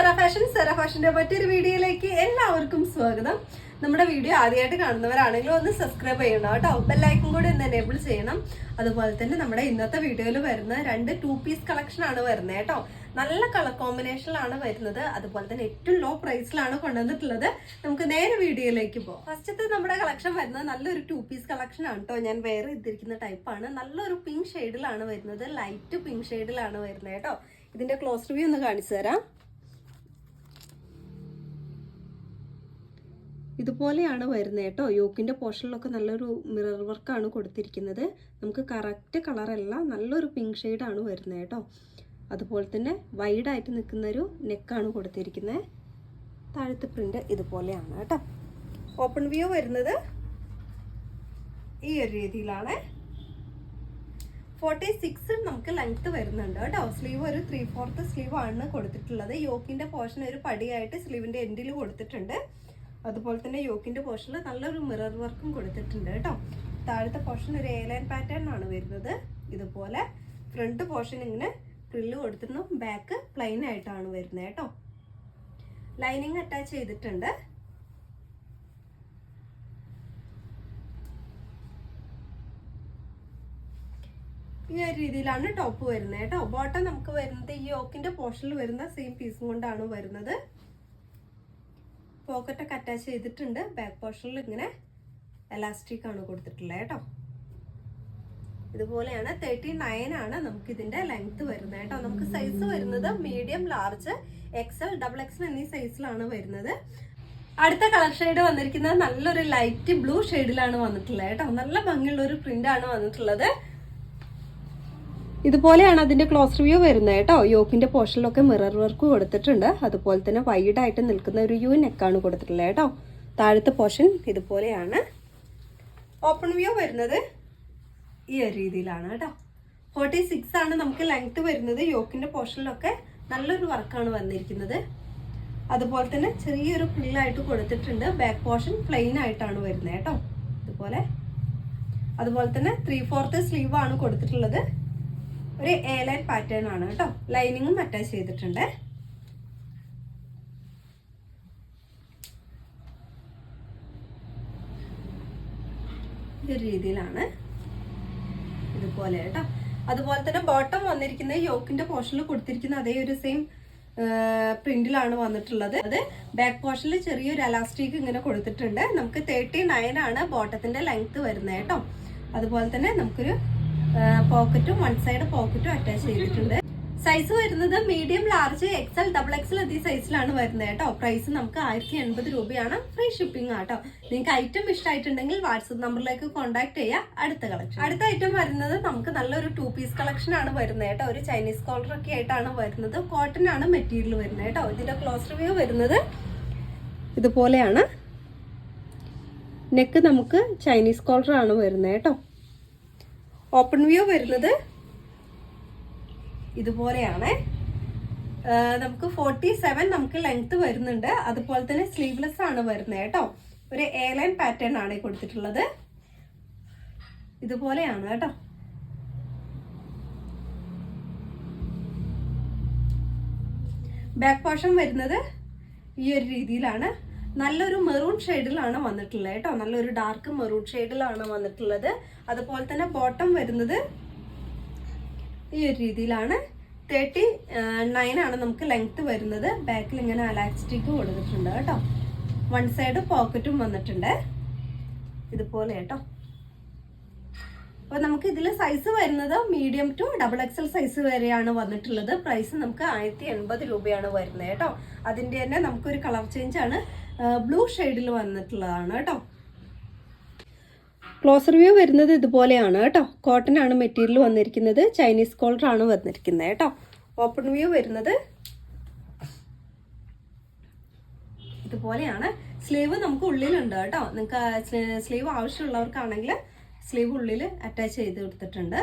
സെറ ഫാഷന്റെ മറ്റൊരു വീഡിയോയിലേക്ക് എല്ലാവർക്കും സ്വാഗതം. നമ്മുടെ വീഡിയോ ആദ്യമായിട്ട് കാണുന്നവരാണെങ്കിലും ഒന്ന് സബ്സ്ക്രൈബ് ചെയ്യണം കേട്ടോ. ബെല്ലൈക്കൺ കൂടി ഒന്ന് എനേബിൾ ചെയ്യണം. അതുപോലെ തന്നെ നമ്മുടെ ഇന്നത്തെ വീഡിയോയിൽ വരുന്ന 2 2 പീസ് കളക്ഷൻ ആണ് വരുന്നത് കേട്ടോ. നല്ല കളർ കോമ്പിനേഷനിലാണ് വരുന്നത്. അതുപോലെ തന്നെ ഏറ്റവും ലോ പ്രൈസിലാണ് കൊണ്ടുവന്നിട്ടുള്ളത്. നമുക്ക് നേരെ വീഡിയോയിലേക്ക് പോകാം. ഫസ്റ്റത്തെ നമ്മുടെ കളക്ഷൻ വരുന്നത് നല്ലൊരു 2 പീസ് കളക്ഷൻ ആണ് കേട്ടോ. ഞാൻ വേറെ ഇതിരിക്കുന്ന ടൈപ്പാണ്. നല്ലൊരു പിങ്ക് ഷെയ്ഡിലാണ് വരുന്നത്. ലൈറ്റ് പിങ്ക് ഷെയ്ഡിലാണ് വരുന്നത് കേട്ടോ. ഇതിന്റെ ക്ലോസ് റിവ്യൂ ഒന്ന് കാണിച്ചു തരാം. ഇതുപോലെയാണ് വരുന്നത് കേട്ടോ. യോക്കിന്റെ പോർഷനിലൊക്കെ നല്ലൊരു മിറർ വർക്കാണ് കൊടുത്തിരിക്കുന്നത്. നമുക്ക് കറക്റ്റ് കളറല്ല, നല്ലൊരു പിങ്ക് ഷെയ്ഡാണ് വരുന്നത് കേട്ടോ. അതുപോലെ തന്നെ വൈഡായിട്ട് നിൽക്കുന്നൊരു നെക്കാണ് കൊടുത്തിരിക്കുന്നത്. താഴത്തെ പ്രിന്റ് ഇതുപോലെയാണ് കേട്ടോ. ഓപ്പൺ വ്യൂ വരുന്നത് ഈ ഒരു രീതിയിലാണ്. 46 നമുക്ക് ലെങ്ത് വരുന്നുണ്ട് കേട്ടോ. സ്ലീവ് ഒരു 3/4 സ്ലീവ് ആണ് കൊടുത്തിട്ടുള്ളത്. യോക്കിന്റെ പോർഷൻ ഒരു പടിയായിട്ട് സ്ലീവിന്റെ എൻഡിൽ കൊടുത്തിട്ടുണ്ട്. അതുപോലെ തന്നെ യോക്കിന്റെ പോർഷനിൽ നല്ലൊരു മിറർ വർക്കും കൊടുത്തിട്ടുണ്ട് കേട്ടോ. താഴത്തെ പോർഷൻ ഒരു എയർലൈൻ പാറ്റേൺ ആണ് വരുന്നത്. ഇതുപോലെ ഫ്രണ്ട് പോർഷൻ ഇങ്ങനെ ഫ്രില്ല് കൊടുത്തിരുന്നു. ബാക്ക് പ്ലെയിൻ ആയിട്ടാണ് വരുന്നത് കേട്ടോ. ലൈനിങ് അറ്റാച്ച് ചെയ്തിട്ടുണ്ട്. ഈ ഒരു രീതിയിലാണ് ടോപ്പ് വരുന്നത് കേട്ടോ. ബോട്ടം നമുക്ക് വരുന്നത് ഈ യോക്കിന്റെ പോർഷനിൽ വരുന്ന സെയിം പീസും കൊണ്ടാണ് വരുന്നത്. പോക്കറ്റൊക്കെ അറ്റാച്ച് ചെയ്തിട്ടുണ്ട്. ബാക്ക് പോർഷനിൽ ഇങ്ങനെ എലാസ്റ്റിക് ആണ് കൊടുത്തിട്ടുള്ളത് കേട്ടോ. ഇതുപോലെയാണ് 39 ആണ് നമുക്ക് ഇതിന്റെ ലെങ്ത് വരുന്നത് കേട്ടോ. നമുക്ക് സൈസ് വരുന്നത് മീഡിയം, ലാർജ്, എക്സൽ, XXL എന്നീ സൈസിലാണ് വരുന്നത്. അടുത്ത കളർ ഷെയ്ഡ് വന്നിരിക്കുന്നത് നല്ലൊരു ലൈറ്റ് ബ്ലൂ ഷെയ്ഡിലാണ് വന്നിട്ടുള്ളത് കേട്ടോ. നല്ല ഭംഗിയുള്ള ഒരു പ്രിന്റ് ആണ് വന്നിട്ടുള്ളത്. ഇതുപോലെയാണ് അതിന്റെ ക്ലോസ് റിവ്യൂ വരുന്നത് കേട്ടോ. യോക്കിന്റെ പോർഷനിലൊക്കെ മിറർ വർക്ക് കൊടുത്തിട്ടുണ്ട്. അതുപോലെ തന്നെ വൈഡ് ആയിട്ട് നിൽക്കുന്ന ഒരു യു നെക്കാണ് കൊടുത്തിട്ടുള്ളത് കേട്ടോ. താഴത്തെ പോർഷൻ ഇതുപോലെയാണ്. ഓപ്പൺ വ്യൂ വരുന്നത് ഈ ഒരു രീതിയിലാണ് കേട്ടോ. 46 ആണ് നമുക്ക് ലെങ്ത് വരുന്നത്. യോക്കിന്റെ പോർഷനിലൊക്കെ നല്ലൊരു വർക്കാണ് വന്നിരിക്കുന്നത്. അതുപോലെ തന്നെ ചെറിയൊരു ഫ്രില്ലായിട്ട് കൊടുത്തിട്ടുണ്ട്. ബാക്ക് പോർഷൻ പ്ലെയിൻ ആയിട്ടാണ് വരുന്നത് കേട്ടോ. ഇതുപോലെ അതുപോലെ തന്നെ 3/4 സ്ലീവ് ആണ് കൊടുത്തിട്ടുള്ളത്. ഒരു എയർലൈൻ പാറ്റേൺ ആണ് കേട്ടോ. ലൈനിങ്ങും അറ്റാച്ച് ചെയ്തിട്ടുണ്ട്. ഈ ഒരു രീതിയിലാണ് ഇതുപോലെ കേട്ടോ. അതുപോലെ തന്നെ ബോട്ടം വന്നിരിക്കുന്നത് യോക്കിന്റെ പോർഷനിൽ കൊടുത്തിരിക്കുന്ന അതേ ഒരു സെയിം പ്രിന്റിലാണ് വന്നിട്ടുള്ളത്. അത് ബാക്ക് പോർഷനിൽ ചെറിയൊരു എലാസ്റ്റിക് ഇങ്ങനെ കൊടുത്തിട്ടുണ്ട്. നമുക്ക് 39 ആണ് ബോട്ടത്തിന്റെ ലെങ്ത് വരുന്നത് കേട്ടോ. അതുപോലെ തന്നെ നമുക്കൊരു പോക്കറ്റും വൺ സൈഡ് പോക്കറ്റും അറ്റാച്ച് ചെയ്തിട്ടുണ്ട്. സൈസ് വരുന്നത് മീഡിയം, ലാർജ്, എക്സൽ, XXL എന്നീ സൈസിലാണ് വരുന്നത് കേട്ടോ. പ്രൈസ് നമുക്ക് 1080 രൂപയാണ്. ഫ്രീ ഷിപ്പിംഗ് ആട്ടോ. നിങ്ങൾക്ക് ഐറ്റം ഇഷ്ടമായിട്ടുണ്ടെങ്കിൽ വാട്സപ്പ് നമ്പറിലേക്ക് കോൺടാക്ട് ചെയ്യുക. അടുത്ത കളക്ഷൻ, അടുത്ത ഐറ്റം വരുന്നത് നമുക്ക് നല്ലൊരു 2 പീസ് കളക്ഷൻ ആണ് വരുന്നത് കേട്ടോ. ഒരു ചൈനീസ് കോളർ ഒക്കെ ആയിട്ടാണ് വരുന്നത്. കോട്ടൺ ആണ് മെറ്റീരിയൽ വരുന്നത് കേട്ടോ. ഇതിന്റെ ക്ലോസ് റിവ്യൂ വരുന്നത് ഇതുപോലെയാണ്. നെക്ക് നമുക്ക് ചൈനീസ് കോളർ ആണ് വരുന്നത് കേട്ടോ. ഓപ്പൺ വ്യൂ വരുന്നത് ഇതുപോലെയാണ്. നമുക്ക് 47 നമുക്ക് ലെങ്ത് വരുന്നുണ്ട്. അതുപോലെ തന്നെ സ്ലീവ്ലെസ് ആണ് വരുന്നത് കേട്ടോ. ഒരു എയർലൈൻ പാറ്റേൺ ആണ് കൊടുത്തിട്ടുള്ളത്. ഇതുപോലെയാണ് കേട്ടോ. ബാക്ക് പോർഷൻ വരുന്നത് ഈ ഒരു രീതിയിലാണ്. നല്ലൊരു മെറൂൺ ഷെയ്ഡിലാണ് വന്നിട്ടുള്ളത് കേട്ടോ. നല്ലൊരു ഡാർക്ക് മെറൂൺ ഷെയ്ഡിലാണ് വന്നിട്ടുള്ളത്. അതുപോലെ തന്നെ ബോട്ടം വരുന്നത് ഈ ഒരു രീതിയിലാണ്. 39 ആണ് നമുക്ക് ലെങ്ത് വരുന്നത്. ബാക്കിൽ ഇങ്ങനെ എലാസ്റ്റിക് കൊടുത്തിട്ടുണ്ട് കേട്ടോ. വൺ സൈഡ് പോക്കറ്റും വന്നിട്ടുണ്ട് ഇതുപോലെ കേട്ടോ. അപ്പൊ നമുക്ക് ഇതിൽ സൈസ് വരുന്നത് മീഡിയം ടു XXL സൈസ് വരെയാണ് വന്നിട്ടുള്ളത്. പ്രൈസ് നമുക്ക് 1080 രൂപയാണ് വരുന്നത് കേട്ടോ. അതിന്റെ തന്നെ നമുക്കൊരു കളർ ചേഞ്ച് ആണ്. ബ്ലൂ ഷെയ്ഡിൽ വന്നിട്ടുള്ളതാണ് കേട്ടോ. ക്ലോസ് റിവ്യൂ വരുന്നത് ഇതുപോലെയാണ് കേട്ടോ. കോട്ടൺ ആണ് മെറ്റീരിയൽ വന്നിരിക്കുന്നത്. ചൈനീസ് കോളർ ആണ് വന്നിരിക്കുന്നത് കേട്ടോ. ഓപ്പൺ വ്യൂ വരുന്നത് ഇതുപോലെയാണ്. സ്ലീവ് നമുക്ക് ഉള്ളിലുണ്ട് കേട്ടോ. നിങ്ങൾക്ക് സ്ലീവ് ആവശ്യമുള്ളവർക്കാണെങ്കിൽ സ്ലീവ് ഉള്ളിൽ അറ്റാച്ച് ചെയ്ത് കൊടുത്തിട്ടുണ്ട്.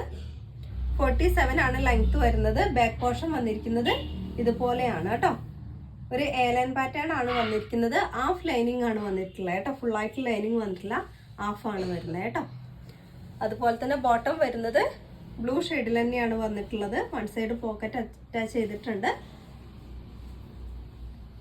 47 ആണ് ലെങ്ത് വരുന്നത്. ബാക്ക് പോർഷൻ വന്നിരിക്കുന്നത് ഇതുപോലെയാണ് കേട്ടോ. ഒരു എയർലൈൻ പാറ്റേൺ ആണ് വന്നിരിക്കുന്നത്. ഹാഫ് ലൈനിങ് ആണ് വന്നിട്ടുള്ളത് കേട്ടോ. ഫുൾ ആയിട്ട് ലൈനിങ് വന്നിട്ടില്ല, ഹാഫ് ആണ് വരുന്നത് കേട്ടോ. അതുപോലെ തന്നെ ബോട്ടം വരുന്നത് ബ്ലൂ ഷെയ്ഡിൽ തന്നെയാണ് വന്നിട്ടുള്ളത്. വൺ സൈഡ് പോക്കറ്റ് അറ്റാച്ച് ചെയ്തിട്ടുണ്ട്.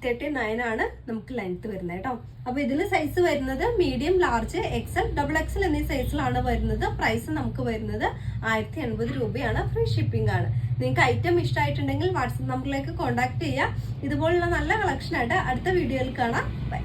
39 ആണ് നമുക്ക് ലെങ്ത് വരുന്നത് കേട്ടോ. അപ്പൊ ഇതിൽ സൈസ് വരുന്നത് medium, large, XL, double XL എന്നീ സൈസിലാണ് വരുന്നത്. പ്രൈസ് നമുക്ക് വരുന്നത് 1080 രൂപയാണ്. ഫ്രീ ഷിപ്പിംഗ് ആണ്. നിങ്ങൾക്ക് ഐറ്റം ഇഷ്ടമായിട്ടുണ്ടെങ്കിൽ വാട്സപ്പ് നമ്പറിലേക്ക് കോൺടാക്ട് ചെയ്യുക. ഇതുപോലുള്ള നല്ല കളക്ഷൻ ആയിട്ട് അടുത്ത വീഡിയോയിൽ കാണാം. ബൈ.